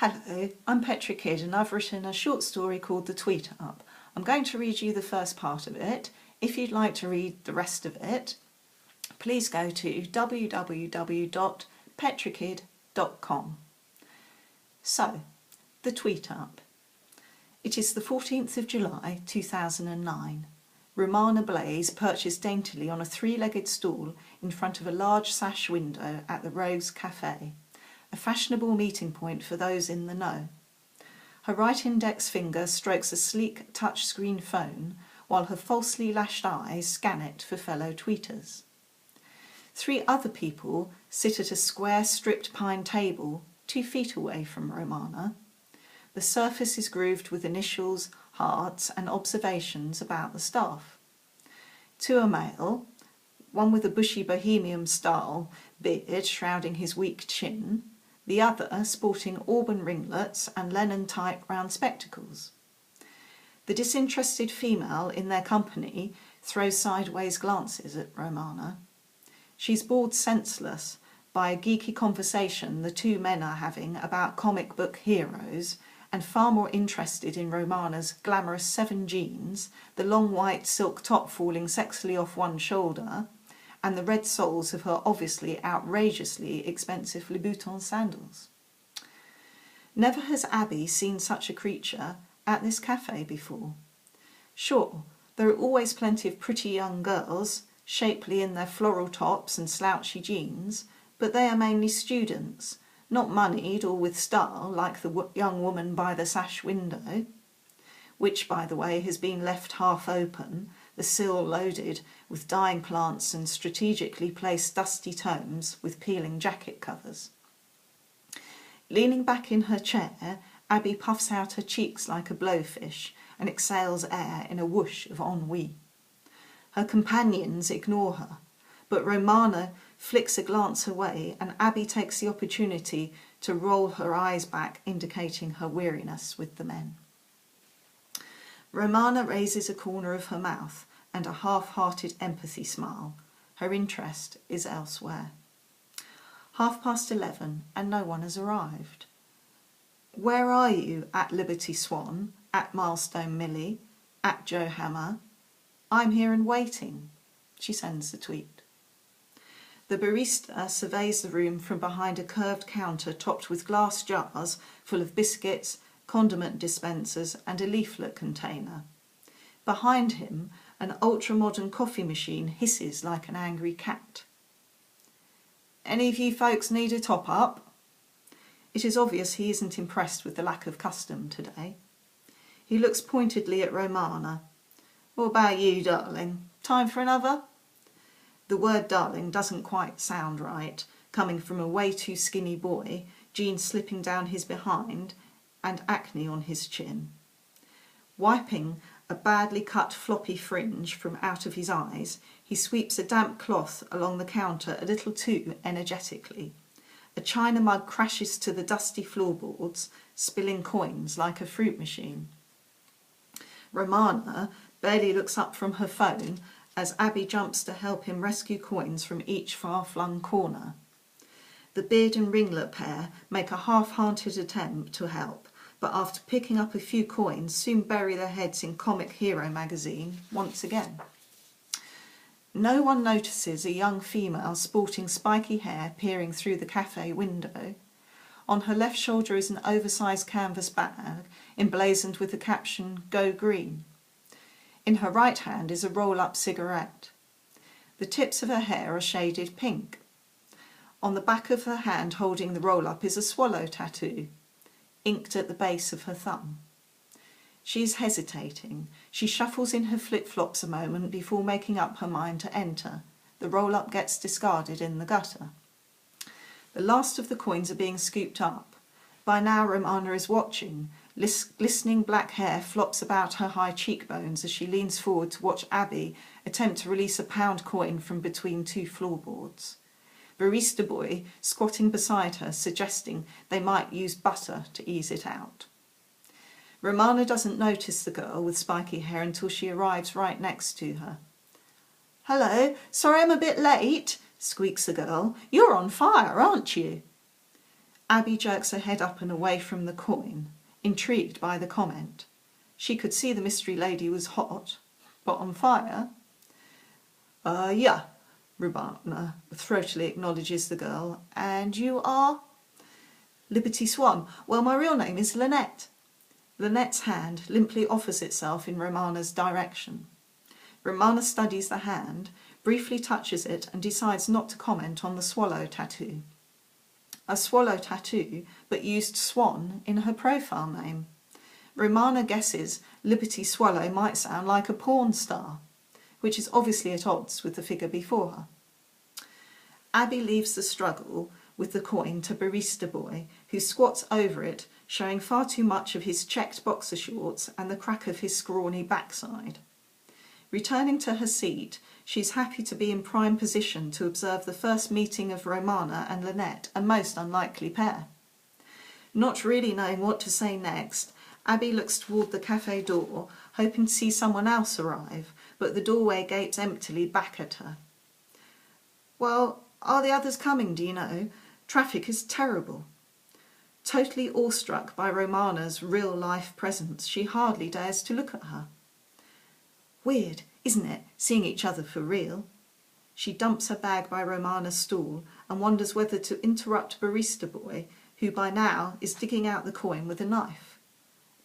Hello, I'm Petra Kidd and I've written a short story called The Tweet Up. I'm going to read you the first part of it. If you'd like to read the rest of it, please go to www.petrakid.com. So, The Tweet Up. It is the 14th of July 2009. Romana Blaze perches daintily on a three-legged stool in front of a large sash window at the Rose Cafe, a fashionable meeting point for those in the know. Her right index finger strokes a sleek touchscreen phone while her falsely lashed eyes scan it for fellow tweeters. Three other people sit at a square stripped pine table 2 feet away from Romana. The surface is grooved with initials, hearts and observations about the staff. Two are male, one with a bushy bohemian style beard shrouding his weak chin, the other sporting auburn ringlets and Lennon-type round spectacles. The disinterested female in their company throws sideways glances at Romana. She's bored senseless by a geeky conversation the two men are having about comic book heroes, and far more interested in Romana's glamorous 7 jeans, the long white silk top falling sexily off one shoulder, and the red soles of her obviously outrageously expensive Louboutin sandals. Never has Abby seen such a creature at this cafe before. Sure, there are always plenty of pretty young girls, shapely in their floral tops and slouchy jeans, but they are mainly students, not moneyed or with style like the young woman by the sash window, which, by the way, has been left half open, the sill loaded with dying plants and strategically placed dusty tomes with peeling jacket covers. Leaning back in her chair, Abby puffs out her cheeks like a blowfish and exhales air in a whoosh of ennui. Her companions ignore her, but Romana flicks a glance away and Abby takes the opportunity to roll her eyes back, indicating her weariness with the men. Romana raises a corner of her mouth and a half-hearted empathy smile. Her interest is elsewhere. 11:30 and no one has arrived. Where are you? At Liberty Swan, at Milestone Millie, at Joe Hammer. I'm here and waiting. She sends the tweet. The barista surveys the room from behind a curved counter topped with glass jars full of biscuits, condiment dispensers and a leaflet container. Behind him, an ultra-modern coffee machine hisses like an angry cat. Any of you folks need a top-up? It is obvious he isn't impressed with the lack of custom today. He looks pointedly at Romana. What about you, darling? Time for another? The word darling doesn't quite sound right, coming from a way too skinny boy, jeans slipping down his behind and acne on his chin. Wiping a badly cut floppy fringe from out of his eyes, he sweeps a damp cloth along the counter a little too energetically. A china mug crashes to the dusty floorboards, spilling coins like a fruit machine. Romana barely looks up from her phone as Abby jumps to help him rescue coins from each far-flung corner. The beard and ringlet pair make a half-hearted attempt to help, but after picking up a few coins soon bury their heads in Comic Hero magazine once again. No one notices a young female sporting spiky hair peering through the cafe window. On her left shoulder is an oversized canvas bag emblazoned with the caption, "Go Green." In her right hand is a roll-up cigarette. The tips of her hair are shaded pink. On the back of her hand holding the roll-up is a swallow tattoo, inked at the base of her thumb. She is hesitating. She shuffles in her flip-flops a moment before making up her mind to enter. The roll-up gets discarded in the gutter. The last of the coins are being scooped up. By now Romana is watching. Glistening black hair flops about her high cheekbones as she leans forward to watch Abby attempt to release a pound coin from between 2 floorboards. Barista boy squatting beside her, suggesting they might use butter to ease it out. Romana doesn't notice the girl with spiky hair until she arrives right next to her. "Hello, sorry I'm a bit late," squeaks the girl. "You're on fire, aren't you?" Abby jerks her head up and away from the coin, intrigued by the comment. She could see the mystery lady was hot, but on fire. Yeah, Romana throatily acknowledges the girl. And you are? Liberty Swan. Well, my real name is Lynette. Lynette's hand limply offers itself in Romana's direction. Romana studies the hand, briefly touches it and decides not to comment on the swallow tattoo. A swallow tattoo, but used swan in her profile name. Romana guesses Liberty Swallow might sound like a porn star, which is obviously at odds with the figure before her. Abby leaves the struggle with the coin to Barista Boy, who squats over it, showing far too much of his checked boxer shorts and the crack of his scrawny backside. Returning to her seat, she's happy to be in prime position to observe the first meeting of Romana and Lynette, a most unlikely pair. Not really knowing what to say next, Abby looks toward the cafe door, hoping to see someone else arrive, but the doorway gapes emptily back at her. Well, are the others coming, do you know? Traffic is terrible. Totally awestruck by Romana's real-life presence, she hardly dares to look at her. Weird, isn't it, seeing each other for real? She dumps her bag by Romana's stall and wonders whether to interrupt Barista Boy, who by now is digging out the coin with a knife,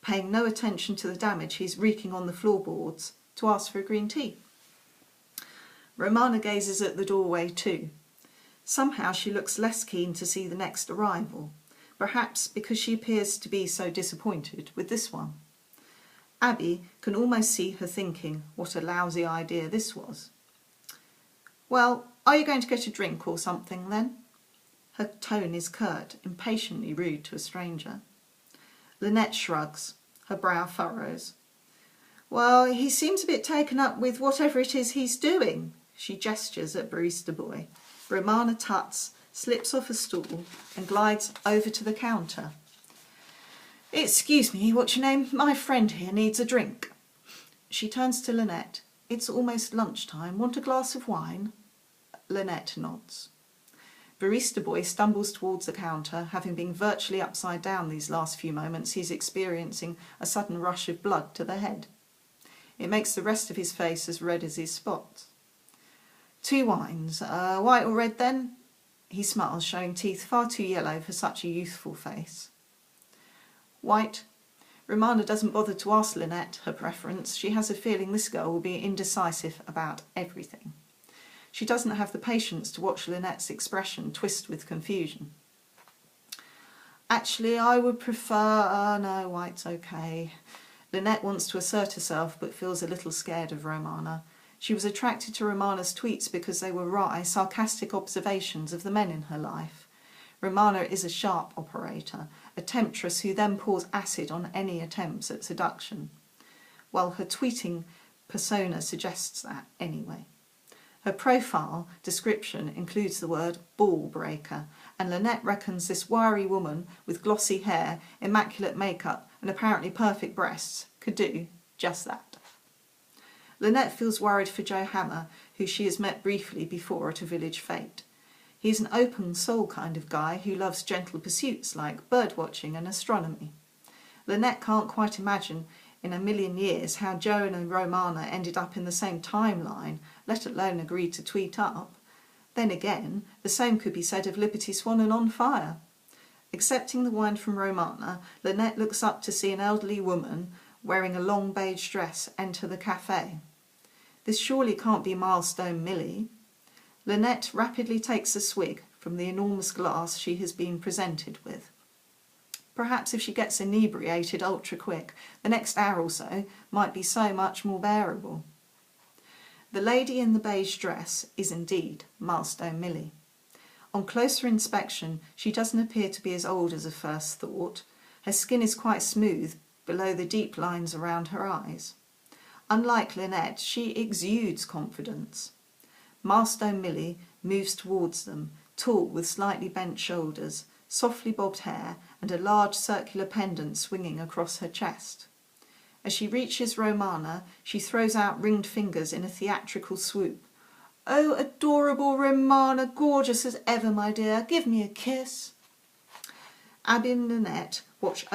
paying no attention to the damage he's wreaking on the floorboards, to ask for a green tea. Romana gazes at the doorway too. Somehow she looks less keen to see the next arrival, perhaps because she appears to be so disappointed with this one. Abby can almost see her thinking what a lousy idea this was. Well, are you going to get a drink or something then? Her tone is curt, impatiently rude to a stranger. Lynette shrugs, her brow furrows. Well, he seems a bit taken up with whatever it is he's doing. She gestures at Barista Boy. Romana tuts, slips off a stool and glides over to the counter. Excuse me, what's your name? My friend here needs a drink. She turns to Lynette. It's almost lunchtime. Want a glass of wine? Lynette nods. Barista Boy stumbles towards the counter, having been virtually upside down these last few moments. He's experiencing a sudden rush of blood to the head. It makes the rest of his face as red as his spots. 2 wines. White or red then? He smiles, showing teeth far too yellow for such a youthful face. White. Romana doesn't bother to ask Lynette her preference. She has a feeling this girl will be indecisive about everything. She doesn't have the patience to watch Lynette's expression twist with confusion. Actually, I would prefer... no, white's okay. Lynette wants to assert herself but feels a little scared of Romana. She was attracted to Romana's tweets because they were wry, sarcastic observations of the men in her life. Romana is a sharp operator, a temptress who then pours acid on any attempts at seduction. Well, her tweeting persona suggests that anyway. Her profile description includes the word ball breaker, and Lynette reckons this wiry woman with glossy hair, immaculate makeup and apparently perfect breasts could do just that. Lynette feels worried for Joe Hammer, who she has met briefly before at a village fete. He's an open soul kind of guy who loves gentle pursuits like birdwatching and astronomy. Lynette can't quite imagine in a million years how Joe and Romana ended up in the same timeline, let alone agreed to tweet up. Then again, the same could be said of Liberty Swan and On Fire. Accepting the wine from Romana, Lynette looks up to see an elderly woman wearing a long beige dress enter the cafe. This surely can't be Milestone Millie. Lynette rapidly takes a swig from the enormous glass she has been presented with. Perhaps if she gets inebriated ultra quick, the next hour or so might be so much more bearable. The lady in the beige dress is indeed Milestone Millie. On closer inspection, she doesn't appear to be as old as a first thought. Her skin is quite smooth below the deep lines around her eyes. Unlike Lynette, she exudes confidence. Milestone Millie moves towards them, tall with slightly bent shoulders, softly bobbed hair and a large circular pendant swinging across her chest. As she reaches Romana, she throws out ringed fingers in a theatrical swoop. "Oh, adorable Romana, gorgeous as ever, my dear, give me a kiss." Abby and Nanette watch